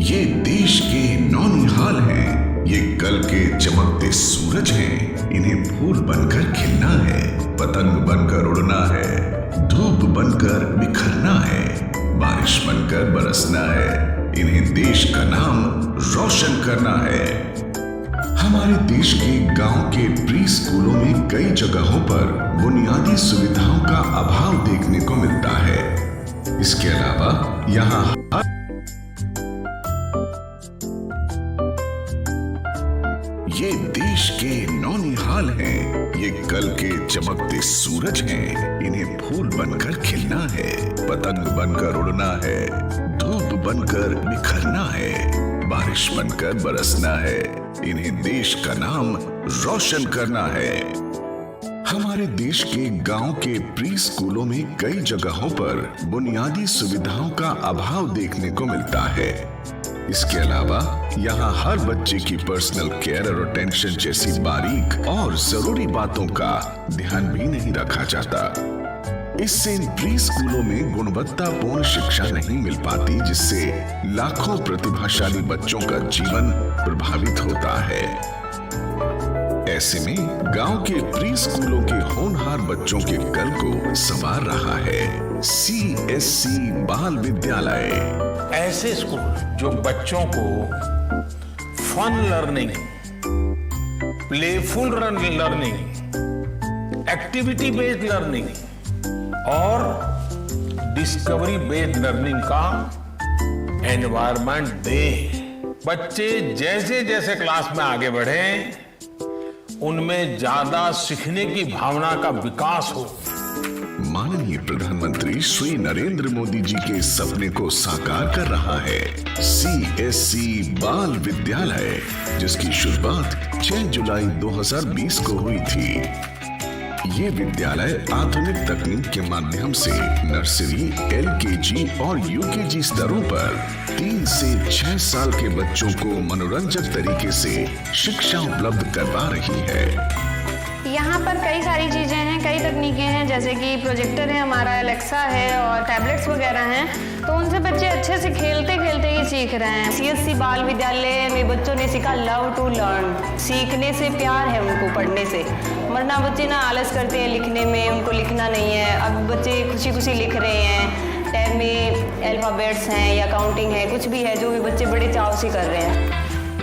ये देश के नौनिहाल हैं, ये कल के चमकते सूरज हैं। इन्हें फूल बनकर खिलना है, पतंग बनकर उड़ना है, धूप बनकर बिखरना है, बारिश बनकर बरसना है। इन्हें देश का नाम रोशन करना है। हमारे देश के गांव के प्री स्कूलों में कई जगहों पर बुनियादी सुविधाओं का अभाव देखने को मिलता है। इसके अलावा यहाँ ये देश के नौनिहाल हैं, ये कल के चमकते सूरज हैं। इन्हें फूल बनकर खिलना है, पतंग बनकर उड़ना है, धूप बनकर बिखरना है, बारिश बनकर बरसना है। इन्हें देश का नाम रोशन करना है। हमारे देश के गांव के प्री स्कूलों में कई जगहों पर बुनियादी सुविधाओं का अभाव देखने को मिलता है। इसके अलावा यहाँ हर बच्चे की पर्सनल केयर और अटेंशन जैसी बारीक और जरूरी बातों का ध्यान भी नहीं रखा जाता। इससे इन प्री स्कूलों में गुणवत्तापूर्ण शिक्षा नहीं मिल पाती, जिससे लाखों प्रतिभाशाली बच्चों का जीवन प्रभावित होता है। ऐसे में गांव के प्री स्कूलों के होनहार बच्चों के कल को संवार रहा है CSC बाल विद्यालय। ऐसे स्कूल जो बच्चों को fun learning, playful learning, activity based learning और डिस्कवरी बेस्ड लर्निंग का एनवायरनमेंट दे। बच्चे जैसे जैसे क्लास में आगे बढ़े, उनमें ज्यादा सीखने की भावना का विकास हो। माननीय प्रधानमंत्री श्री नरेंद्र मोदी जी के सपने को साकार कर रहा है CSC बाल विद्यालय, जिसकी शुरुआत 6 जुलाई 2020 को हुई थी। ये विद्यालय आधुनिक तकनीक के माध्यम से नर्सरी, LKG और UKG स्तरों पर 3 से 6 साल के बच्चों को मनोरंजक तरीके से शिक्षा उपलब्ध करवा रही है। यहाँ पर कई सारी चीज़ें हैं, कई तकनीकें हैं, जैसे कि प्रोजेक्टर है, हमारा एलेक्सा है और टैबलेट्स वगैरह हैं। तो उनसे बच्चे अच्छे से खेलते खेलते ही सीख रहे हैं। CSC बाल विद्यालय में बच्चों ने सीखा लव टू लर्न, सीखने से प्यार है उनको पढ़ने से। वरना बच्चे ना आलस करते हैं लिखने में, उनको लिखना नहीं है। अब बच्चे खुशी खुशी लिख रहे हैं, टैब में अल्फ़ाबेट्स हैं या काउंटिंग है, कुछ भी है जो भी बच्चे बड़े चाव से कर रहे हैं।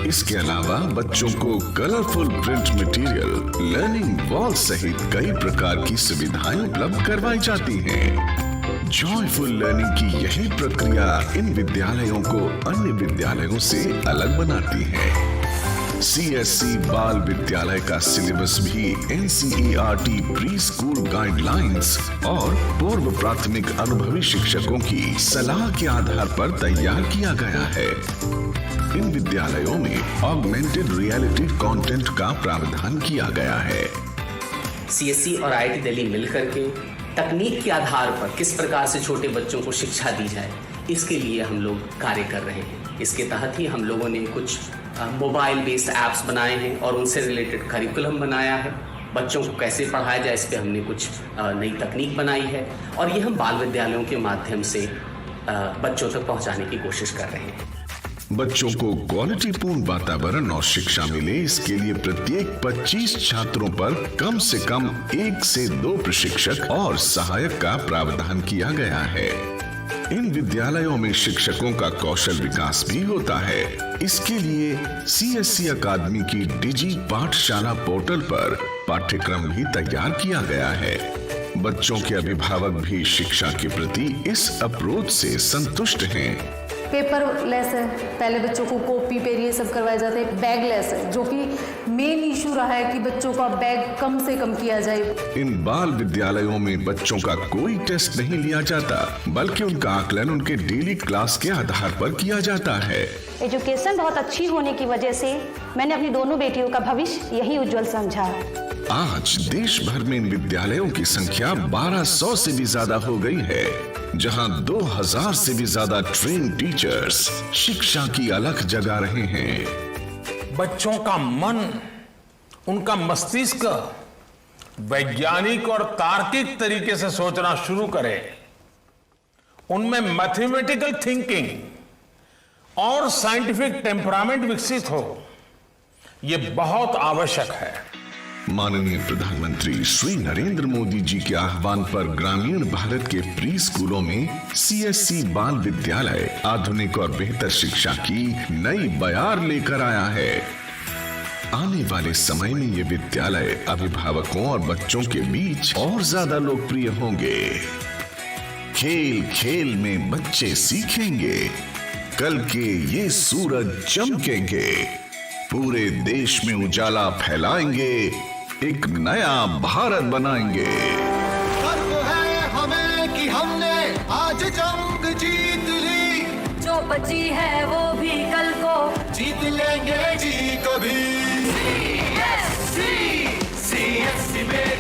इसके अलावा बच्चों को colourful print material, learning wall सहित कई प्रकार की सुविधाएं उपलब्ध करवाई जाती हैं। जॉयफुल लर्निंग की यही प्रक्रिया इन विद्यालयों को अन्य विद्यालयों से अलग बनाती है। CSC बाल विद्यालय का सिलेबस भी NCERT प्री स्कूल गाइडलाइंस और पूर्व प्राथमिक अनुभवी शिक्षकों की सलाह के आधार पर तैयार किया गया है। इन विद्यालयों में ऑगमेंटेड रियलिटी कंटेंट का प्रावधान किया गया है। CSC और IIT दिल्ली मिलकर के तकनीक के आधार पर किस प्रकार से छोटे बच्चों को शिक्षा दी जाए, इसके लिए हम लोग कार्य कर रहे हैं। इसके तहत ही हम लोगों ने कुछ मोबाइल बेस्ड ऐप्स बनाए हैं और उनसे रिलेटेड करिकुलम बनाया है। बच्चों को कैसे पढ़ाया जाए, इस पर हमने कुछ नई तकनीक बनाई है और ये हम बाल विद्यालयों के माध्यम से बच्चों तक पहुँचाने की कोशिश कर रहे हैं। बच्चों को क्वालिटीपूर्ण वातावरण और शिक्षा मिले, इसके लिए प्रत्येक 25 छात्रों पर कम से कम 1 से 2 प्रशिक्षक और सहायक का प्रावधान किया गया है। इन विद्यालयों में शिक्षकों का कौशल विकास भी होता है। इसके लिए CSC अकादमी की डिजी पाठशाला पोर्टल पर पाठ्यक्रम भी तैयार किया गया है। बच्चों के अभिभावक भी शिक्षा के प्रति इस अप्रोच से संतुष्ट हैं। पेपर लेस है, पहले बच्चों को कॉपी पेन ये सब करवाए जाते हैं। बैग लेस है, जो कि मेन इशू रहा है कि बच्चों का बैग कम से कम किया जाए। इन बाल विद्यालयों में बच्चों का कोई टेस्ट नहीं लिया जाता, बल्कि उनका आकलन उनके डेली क्लास के आधार पर किया जाता है। एजुकेशन बहुत अच्छी होने की वजह से मैंने अपनी दोनों बेटियों का भविष्य यही उज्जवल समझा। आज देश भर में इन विद्यालयों की संख्या 1200 से भी ज्यादा हो गई है, जहां 2000 से भी ज्यादा ट्रेन टीचर्स शिक्षा की अलख जगा रहे हैं। बच्चों का मन, उनका मस्तिष्क वैज्ञानिक और तार्किक तरीके से सोचना शुरू करे, उनमें मैथमेटिकल थिंकिंग और साइंटिफिक टेम्परामेंट विकसित हो, ये बहुत आवश्यक है। माननीय प्रधानमंत्री श्री नरेंद्र मोदी जी के आह्वान पर ग्रामीण भारत के प्री स्कूलों में सीएससी बाल विद्यालय आधुनिक और बेहतर शिक्षा की नई बयार लेकर आया है। आने वाले समय में ये विद्यालय अभिभावकों और बच्चों के बीच और ज्यादा लोकप्रिय होंगे। खेल खेल में बच्चे सीखेंगे, कल के ये सूरज चमकेंगे, पूरे देश में उजाला फैलाएंगे, एक नया भारत बनाएंगे। गर्व है हमें कि हमने आज जंग जीत ली, जो बची है वो भी कल को जीत लेंगे जी कभी। CSC मेरे